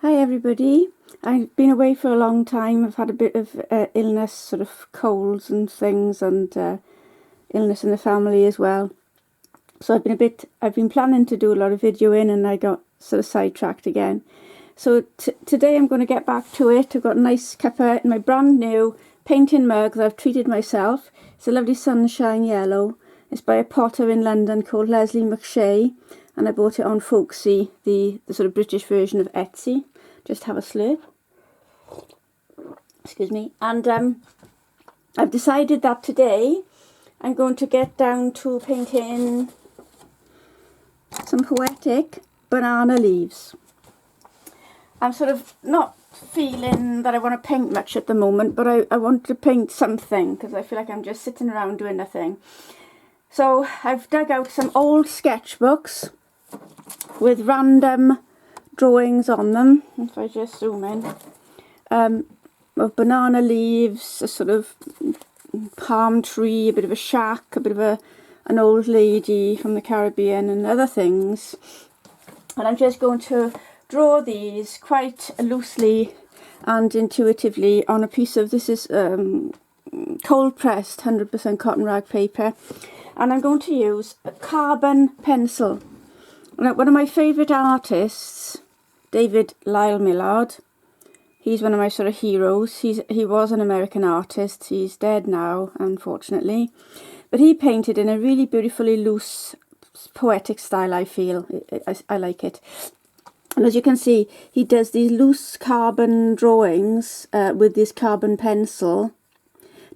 Hi everybody. I've been away for a long time. I've had a bit of illness, sort of colds and things, and illness in the family as well. So I've been planning to do a lot of videoing, and I got sort of sidetracked again. So today I'm going to get back to it. I've got a nice cuppa in my brand new painting mug that I've treated myself. It's a lovely sunshine yellow. It's by a potter in London called Leslie McShay, and I bought it on Folksy, the sort of British version of Etsy. Just have a slurp. Excuse me. And I've decided that today I'm going to get down to painting some poetic banana leaves. I'm sort of not feeling that I want to paint much at the moment, but I want to paint something because I feel like I'm just sitting around doing nothing. So I've dug out some old sketchbooks with random drawings on them. If I just zoom in, of banana leaves, a sort of palm tree, a bit of a shack, a bit of an old lady from the Caribbean and other things. And I'm just going to draw these quite loosely and intuitively on a piece of, this is cold pressed 100% cotton rag paper, and I'm going to use a carbon pencil. Now, one of my favourite artists, David Lyle Millard, he's one of my sort of heroes. He was an American artist. He's dead now, unfortunately, but he painted in a really beautifully loose, poetic style. I feel I like it. And as you can see, he does these loose carbon drawings with this carbon pencil,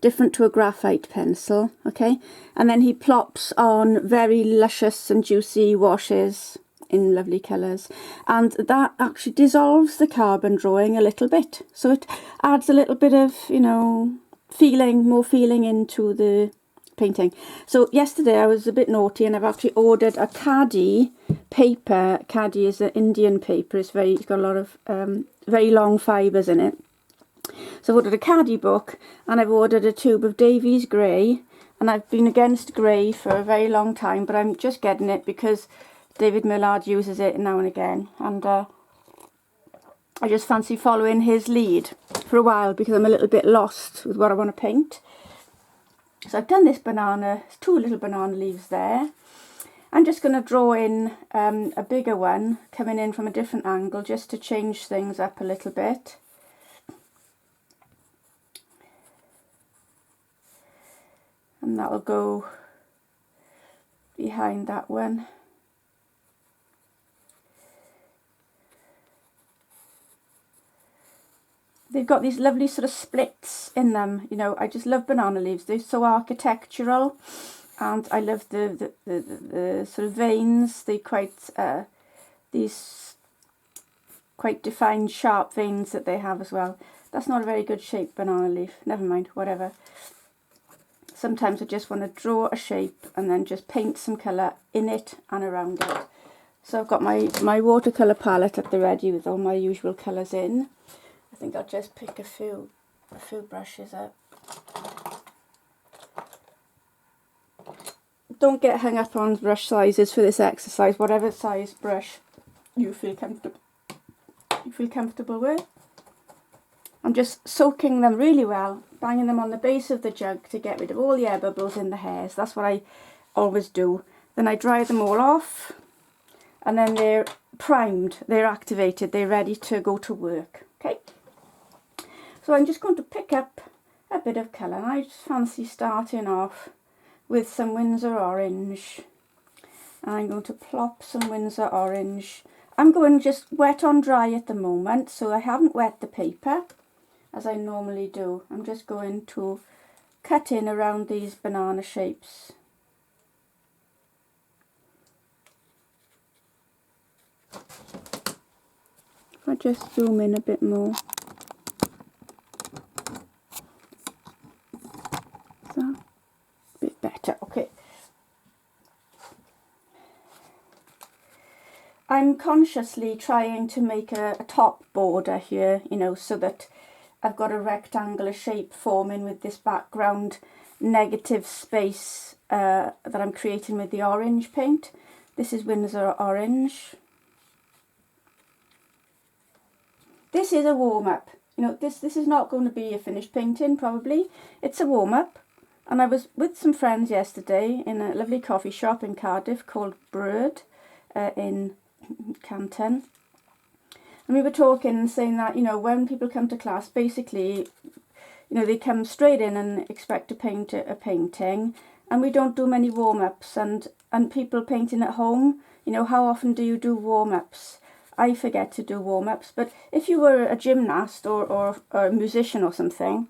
different to a graphite pencil, okay? And then he plops on very luscious and juicy washes in lovely colours. And that actually dissolves the carbon drawing a little bit. So it adds a little bit of, you know, more feeling into the painting. So yesterday I was a bit naughty and I've actually ordered a Khadi paper. Khadi is an Indian paper. It's got a lot of very long fibres in it. So I've ordered a Khadi book, and I've ordered a tube of Davies grey, and I've been against grey for a very long time, but I'm just getting it because David Millard uses it now and again, and I just fancy following his lead for a while because I'm a little bit lost with what I want to paint. So I've done this banana, two little banana leaves there. I'm just going to draw in a bigger one coming in from a different angle just to change things up a little bit. And that'll go behind that one. They've got these lovely sort of splits in them. You know, I just love banana leaves. They're so architectural, and I love the sort of veins. They're quite these quite defined sharp veins that they have as well. That's not a very good shaped banana leaf. Never mind, whatever. Sometimes I just want to draw a shape and then just paint some colour in it and around it. So I've got my watercolour palette at the ready with all my usual colours in. I think I'll just pick a few brushes up. Don't get hung up on brush sizes for this exercise. Whatever size brush you feel comfortable with. I'm just soaking them really well, banging them on the base of the jug to get rid of all the air bubbles in the hairs. That's what I always do. Then I dry them all off, and then they're primed, they're activated, they're ready to go to work. Okay, so I'm just going to pick up a bit of colour, and I just fancy starting off with some Winsor orange. And I'm going to plop some Winsor orange. I'm going just wet on dry at the moment, so I haven't wet the paper as I normally do. I'm just going to cut in around these banana shapes. If I just zoom in a bit more. So, a bit better, okay. I'm consciously trying to make a top border here, you know, so that I've got a rectangular shape forming with this background negative space that I'm creating with the orange paint. This is Winsor orange. this is a warm-up. You know, this is not going to be a finished painting, probably. It's a warm-up. And I was with some friends yesterday in a lovely coffee shop in Cardiff called Bird in Canton. And we were talking and saying that, you know, when people come to class, basically, you know, they come straight in and expect to paint a painting. And we don't do many warm-ups. And people painting at home, you know, how often do you do warm-ups? I forget to do warm-ups. But if you were a gymnast or a musician or something,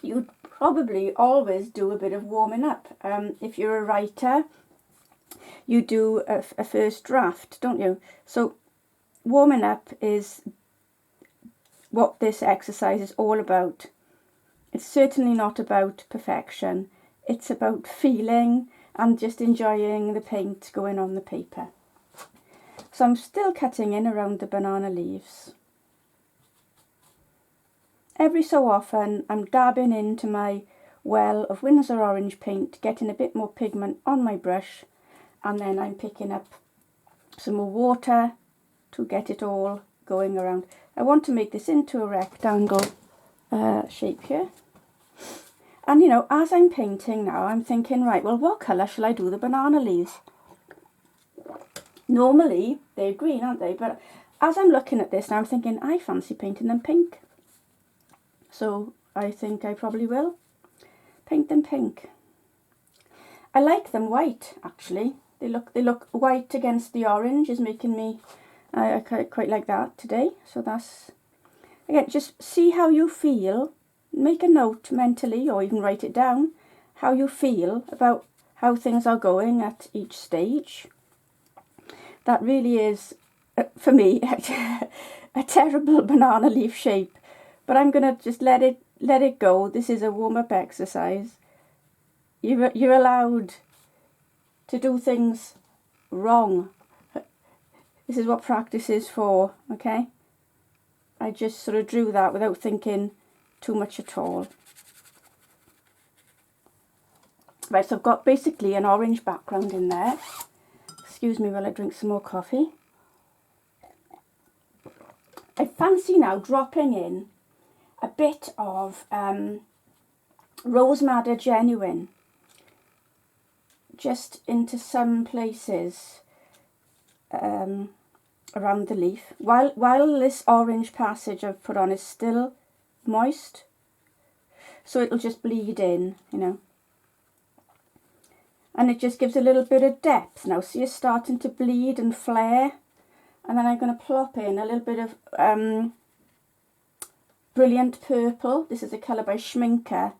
you'd probably always do a bit of warming up. If you're a writer, you do a first draft, don't you? So warming up is what this exercise is all about. It's certainly not about perfection. It's about feeling and just enjoying the paint going on the paper. So I'm still cutting in around the banana leaves. Every so often I'm dabbing into my well of Winsor orange paint, getting a bit more pigment on my brush, and then I'm picking up some more water to get it all going around. I want to make this into a rectangle shape here. And you know, as I'm painting now, I'm thinking, right, well, what colour shall I do the banana leaves? Normally they're green, aren't they? But as I'm looking at this now, I'm thinking, I fancy painting them pink. So I think I probably will paint them pink. I like them white, actually. They look white against the orange is making me, I quite like that today. So that's, again, just see how you feel. Make a note mentally, or even write it down, how you feel about how things are going at each stage. That really is, for me, a terrible banana leaf shape. But I'm going to just let it go. This is a warm-up exercise. You're allowed to do things wrong. This is what practice is for, okay? I just sort of drew that without thinking too much at all. Right, so I've got basically an orange background in there. Excuse me while I drink some more coffee. I fancy now dropping in a bit of Rose Madder Genuine just into some places around the leaf. While this orange passage I've put on is still moist, so it'll just bleed in, you know. And it just gives a little bit of depth now. See, it's starting to bleed and flare. And then I'm going to plop in a little bit of Brilliant Purple. This is a colour by Schminke.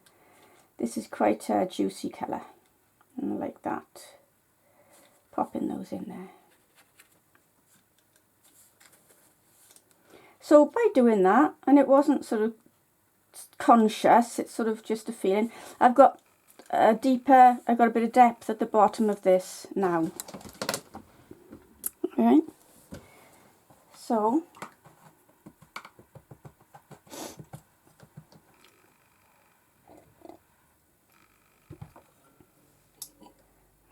This is quite a juicy colour. And I like that. Popping those in there. So by doing that, and it wasn't sort of conscious, it's sort of just a feeling. I've got a bit of depth at the bottom of this now. Alright. So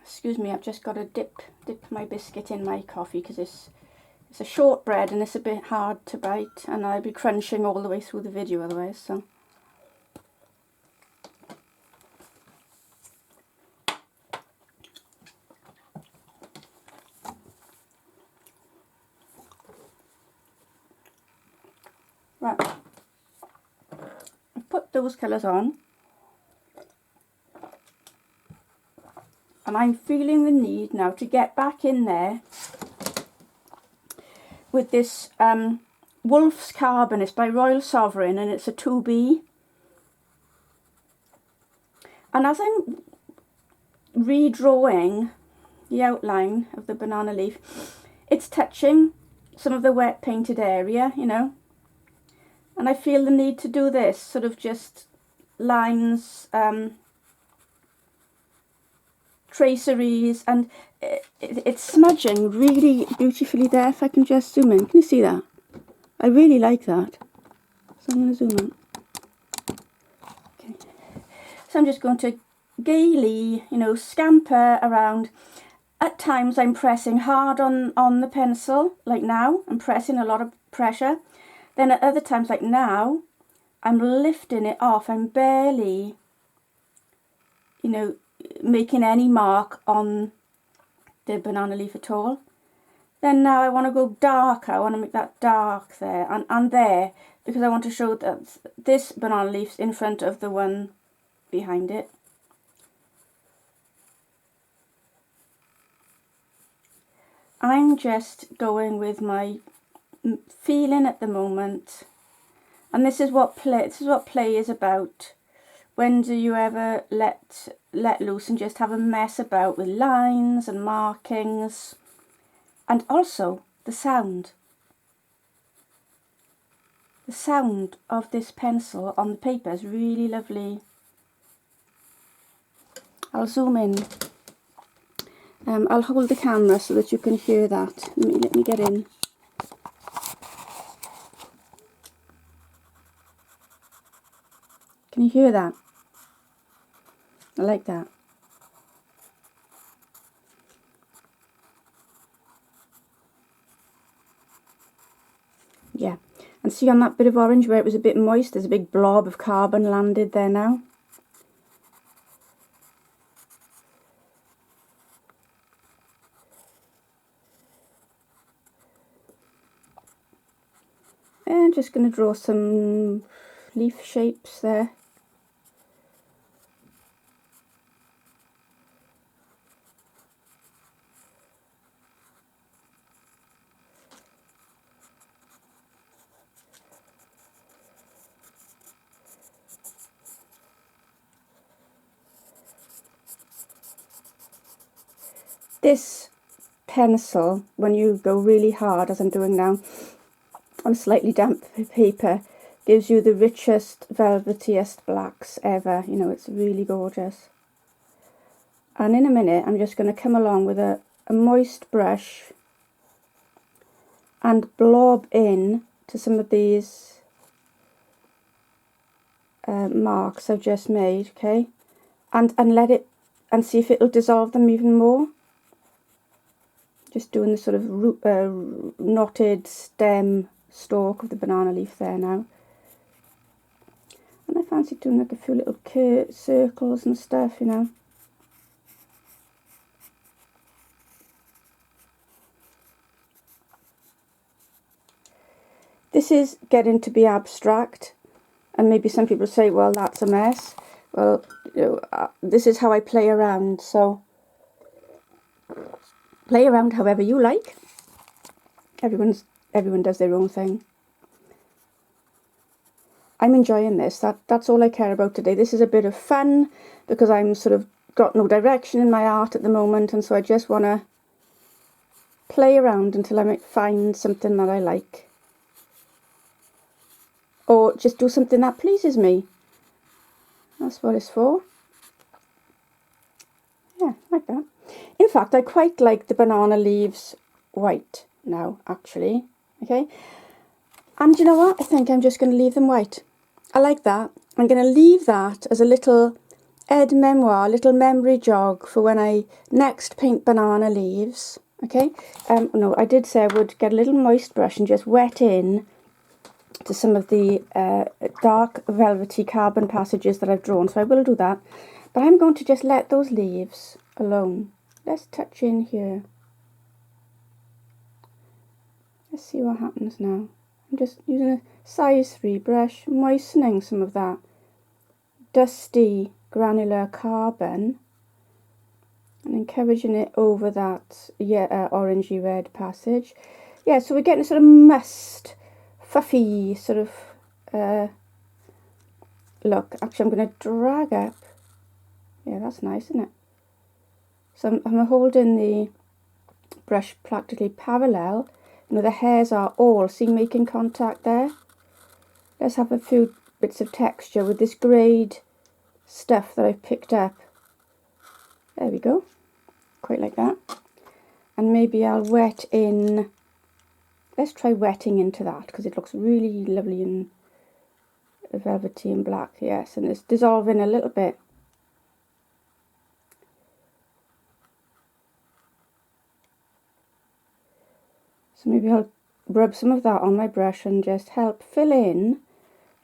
excuse me, I've just got to dip my biscuit in my coffee because it's a shortbread and it's a bit hard to bite, and I'll be crunching all the way through the video otherwise, so. Right, I've put those colours on, and I'm feeling the need now to get back in there with this Wolff's Carbon. It's by Royal Sovereign and it's a 2B. And as I'm redrawing the outline of the banana leaf, it's touching some of the wet painted area, you know. And I feel the need to do this, sort of just lines, traceries, and it's smudging really beautifully there. If I can just zoom in, can you see that? I really like that. So I'm going to zoom in. Okay. So I'm just going to gaily, you know, scamper around. At times I'm pressing hard on the pencil, like now. I'm pressing a lot of pressure. Then at other times, like now, I'm lifting it off. I'm barely, you know, making any mark on the banana leaf at all. Then now I want to go darker. I want to make that dark there and there, because I want to show that this banana leaf's in front of the one behind it. I'm just going with my feeling at the moment, and this is what play is about. When do you ever let loose and just have a mess about with lines and markings, and also the sound of this pencil on the paper is really lovely. I'll zoom in. I'll hold the camera so that you can hear that. Let me get in. Can you hear that? I like that. Yeah, and see on that bit of orange where it was a bit moist, there's a big blob of carbon landed there now. And I'm just going to draw some leaf shapes there. This pencil, when you go really hard, as I'm doing now, on slightly damp paper, gives you the richest, velvetiest blacks ever. You know, it's really gorgeous. And in a minute, I'm just going to come along with a moist brush and blob in to some of these marks I've just made, okay? And let it, and see if it'll dissolve them even more. Just doing the sort of knotted stem stalk of the banana leaf there now. And I fancy doing like a few little circles and stuff, you know. This is getting to be abstract, and maybe some people say, well, that's a mess. Well, you know, this is how I play around, so play around however you like. Everyone does their own thing. I'm enjoying this. That's all I care about today. This is a bit of fun because I'm sort of got no direction in my art at the moment, and so I just want to play around until I might find something that I like, or just do something that pleases me. That's what it's for. Yeah, like that. In fact, I quite like the banana leaves white now, actually. Okay, and you know what? I think I'm just going to leave them white. I like that. I'm going to leave that as a little aide-memoire, little memory jog for when I next paint banana leaves. Okay. No, I did say I would get a little moist brush and just wet in to some of the dark velvety carbon passages that I've drawn. So I will do that. But I'm going to just let those leaves alone. Let's touch in here. Let's see what happens now. I'm just using a size 3 brush, moistening some of that dusty granular carbon and encouraging it over that orangey red passage. Yeah, so we're getting a sort of must, fluffy sort of look. Actually, I'm going to drag up. Yeah, that's nice, isn't it? So I'm holding the brush practically parallel. You know, the hairs are all, see, making contact there. Let's have a few bits of texture with this greyed stuff that I've picked up. There we go. Quite like that. And maybe I'll wet in, let's try wetting into that because it looks really lovely and velvety and black. Yes, and it's dissolving a little bit. So maybe I'll rub some of that on my brush and just help fill in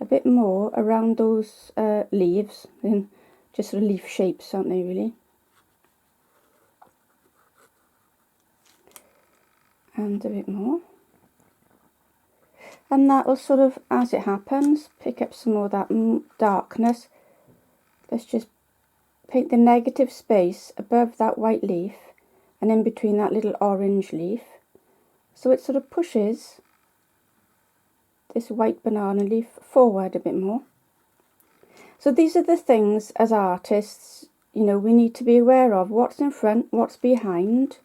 a bit more around those leaves, and just sort of leaf shapes, aren't they, really? And a bit more. And that will sort of, as it happens, pick up some more of that darkness. Let's just paint the negative space above that white leaf and in between that little orange leaf. So it sort of pushes this white banana leaf forward a bit more. So these are the things as artists, you know, we need to be aware of. What's in front, what's behind.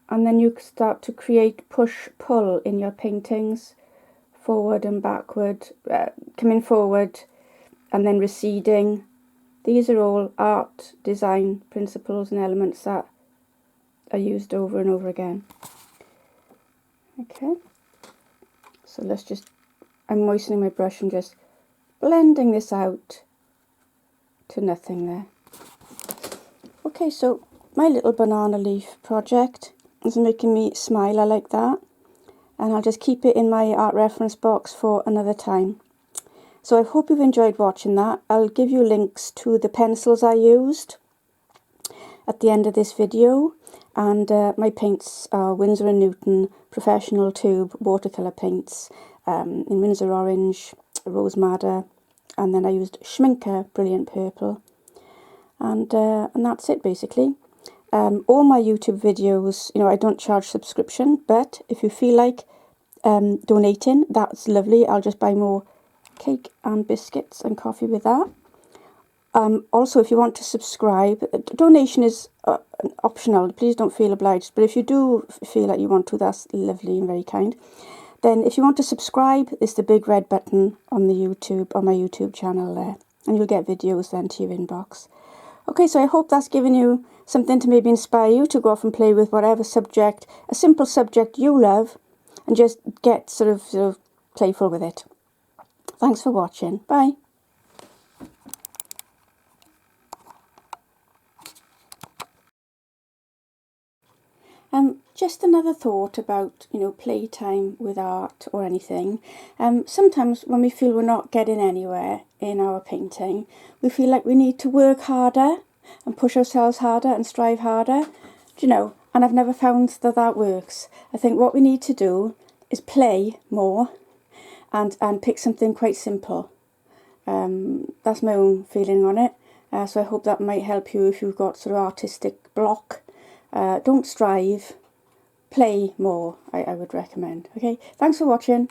And then you start to create push-pull in your paintings, forward and backward, coming forward and then receding. These are all art design principles and elements that are used over and over again. Okay, so let's just, I'm moistening my brush and just blending this out to nothing there. Okay, so my little banana leaf project is making me smile. I like that, and I'll just keep it in my art reference box for another time. So I hope you've enjoyed watching that. I'll give you links to the pencils I used at the end of this video, and my paints are Winsor & Newton professional tube watercolour paints in Winsor Orange, Rose Madder, and then I used Schminke Brilliant Purple, and that's it basically. All my YouTube videos, you know, I don't charge subscription, but if you feel like donating, that's lovely. I'll just buy more cake and biscuits and coffee with that. Also, if you want to subscribe, donation is optional. Please don't feel obliged. But if you do feel like you want to, that's lovely and very kind. Then if you want to subscribe, it's the big red button on the YouTube, on my YouTube channel there. And you'll get videos then to your inbox. Okay, so I hope that's given you something to maybe inspire you to go off and play with whatever subject, a simple subject you love, and just get sort of playful with it. Thanks for watching. Bye. Just another thought about, you know, playtime with art or anything. Sometimes when we feel we're not getting anywhere in our painting, we feel like we need to work harder and push ourselves harder and strive harder, you know, and I've never found that that works. I think what we need to do is play more and pick something quite simple. That's my own feeling on it. So I hope that might help you if you've got sort of artistic block. Don't strive, play more, I would recommend. Okay, thanks for watching.